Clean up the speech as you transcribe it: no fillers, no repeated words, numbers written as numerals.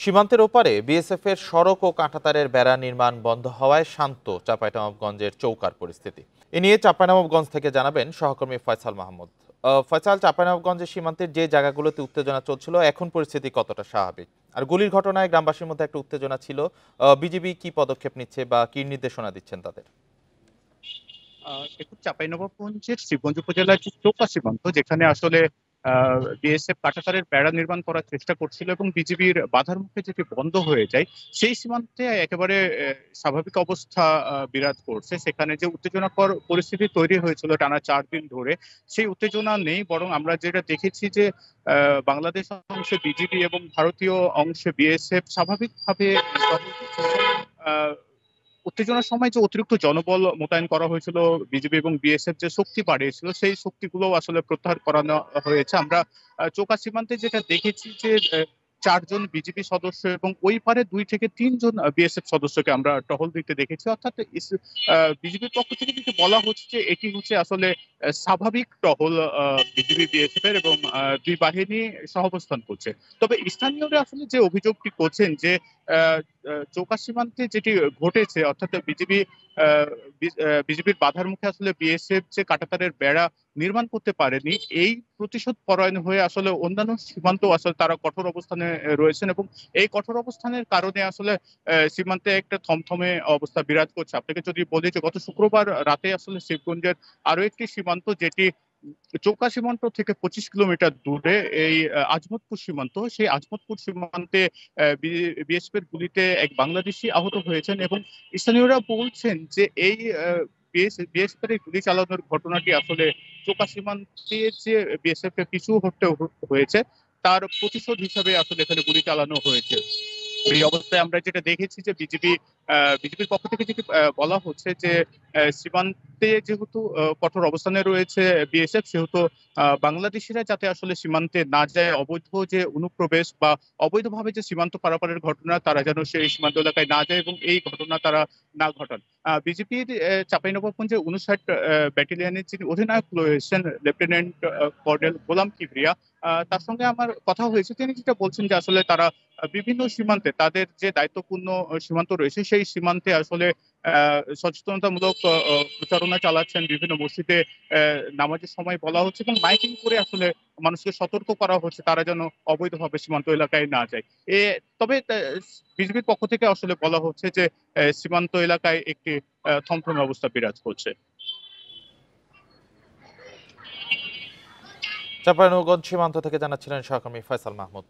সীমান্তের ওপারে বিএসএফ এর সড়ক ও কাঁটাতারের বেড়া নির্মাণ বন্ধ হওয়ায় শান্ত চাঁপাইনবাবগঞ্জের চৌকার পরিস্থিতি। এ নিয়ে চাঁপাইনবাবগঞ্জ থেকে জানাবেন সহকর্মী ফয়সাল মাহমুদ। ফয়সাল, চাঁপাইনবাবগঞ্জের সীমান্তের যে জায়গাগুলোতে উত্তেজনা চলছিল এখন পরিস্থিতি কতটা স্বাভাবিক? আর গুলির ঘটনায় গ্রামবাসীর মধ্যে একটা উত্তেজনা ছিল, বিজিবি কি পদক্ষেপ নিচ্ছে বা কি নির্দেশনা দিচ্ছেন তাদের? দেখুন, চাঁপাইনবাবগঞ্জের শিবগঞ্জ উপজেলার যে চোপড়া সীমান্ত, যেখানে আসলে বিএসএফ কাঁটাতারের বেড়া নির্মাণ করার চেষ্টা করছিল এবং বিজিবির বাধার মুখে যেটি বন্ধ হয়ে যায়, সেই সীমান্তে একেবারে স্বাভাবিক অবস্থা বিরাজ করছে। সেখানে যে উত্তেজনাকর পরিস্থিতি তৈরি হয়েছিল টানা 4 দিন ধরে, সেই উত্তেজনা নেই। বরং আমরা যেটা দেখেছি যে বাংলাদেশ অংশে বিজিবি এবং ভারতীয় অংশে বিএসএফ স্বাভাবিকভাবে টহল দিচ্ছে। উত্তেজনার সময় যে অতিরিক্ত জনবল মোতায়েন করা হয়েছিল, বিজিবি এবং বিএসএফ যে শক্তি বাড়িয়েছিল, সেই শক্তিগুলো আসলে প্রত্যাহার করানো হয়েছে। আমরা চোকা সীমান্তে যেটা দেখেছি যে 4 জন বিজিবি সদস্য এবং ওই পারে 2 থেকে 3 জন বিএসএফ সদস্যকে আমরা টহল দিতে দেখেছি। অর্থাৎ বিজিবির পক্ষ থেকে যেটি বলা হচ্ছে যে এটি হচ্ছে আসলে স্বাভাবিক টহল বিজিবি বিএসএফ এর, এবং দুই বাহিনী সহাবস্থান করছে। তবে স্থানীয়রা আসলে যে অভিযোগটি করছেন যে আহ, চৌকা সীমান্তে যেটি ঘটেছে, অর্থাৎ বিজিবির বাধার মুখে আসলে বিএসএফ যে কাঁটাতারের বেড়া নির্মাণ করতে পারেনি, এই প্রতিশোধ পরায়ণ হয়ে আসলে অন্যান্য সীমান্ত আসলে তারা কঠোর অবস্থানে রয়েছেন, এবং এই কঠোর অবস্থানের কারণে আসলে সীমান্তে একটা থমথমে অবস্থা বিরাজ করছে। আপনাকে যদি বলি যে গত শুক্রবার রাতে আসলে শিবগঞ্জের আরো একটি সীমান্ত, যেটি চৌকা সীমান্ত থেকে 25 কিলোমিটার দূরে, এই আজমতপুর সীমান্ত, সেই আজমতপুর সীমান্তে বিএসএফ এর গুলিতে এক বাংলাদেশি আহত হয়েছেন, এবং স্থানীয়রা বলছেন যে এই বিএসএফ এর এই গুলি চালানোর ঘটনাটি আসলে চৌকা সীমান্তে যে বিএসএফ কে পিছু হটতে হয়েছে, তার প্রতিশোধ হিসাবে আসলে এখানে গুলি চালানো হয়েছে। এই অবস্থায় আমরা যেটা দেখেছি যে বিজেপির পক্ষ থেকে যেটি বলা হচ্ছে যে সীমান্তে যেহেতু কঠোর অবস্থানে রয়েছে বিএসএফ, সেহেতু বাংলাদেশিরা যাতে আসলে সীমান্তে না যায়, অবৈধ যে অনুপ্রবেশ বা অবৈধভাবে যে সীমান্ত পারাপারের ঘটনা, তারা যেন সেই সীমান্ত এলাকায় না যায় এবং এই ঘটনা তারা না ঘটান। বিজেপির চাঁপাইনবাবগঞ্জে 59 ব্যাটালিয়নের যিনি অধিনায়ক রয়েছেন, লেফটেন্যান্ট কর্নেল গোলাম কিবরিয়া, তার সঙ্গে আমার কথা হয়েছে। তিনি যেটা বলছেন যে আসলে তারা বিভিন্ন সীমান্তে তাদের যে দায়িত্বপূর্ণ সীমান্ত রয়েছে, সেই সীমান্তে আসলে সচেতনতামূলক প্রচারণা চালাচ্ছেন। বিভিন্ন মসজিদে নামাজের সময় বলা হচ্ছে এবং মাইকিং করে আসলে মানুষকে সতর্ক করা হচ্ছে তারা যেন অবৈধভাবে সীমান্ত এলাকায় না যায়। তবে বিজেপির পক্ষ থেকে আসলে বলা হচ্ছে যে সীমান্ত এলাকায় একটি থমথমে অবস্থা বিরাজ করছে। চাঁপাইনবাবগঞ্জ সীমান্ত থেকে জানাচ্ছিলেন সহকর্মী ফয়সাল মাহমুদ।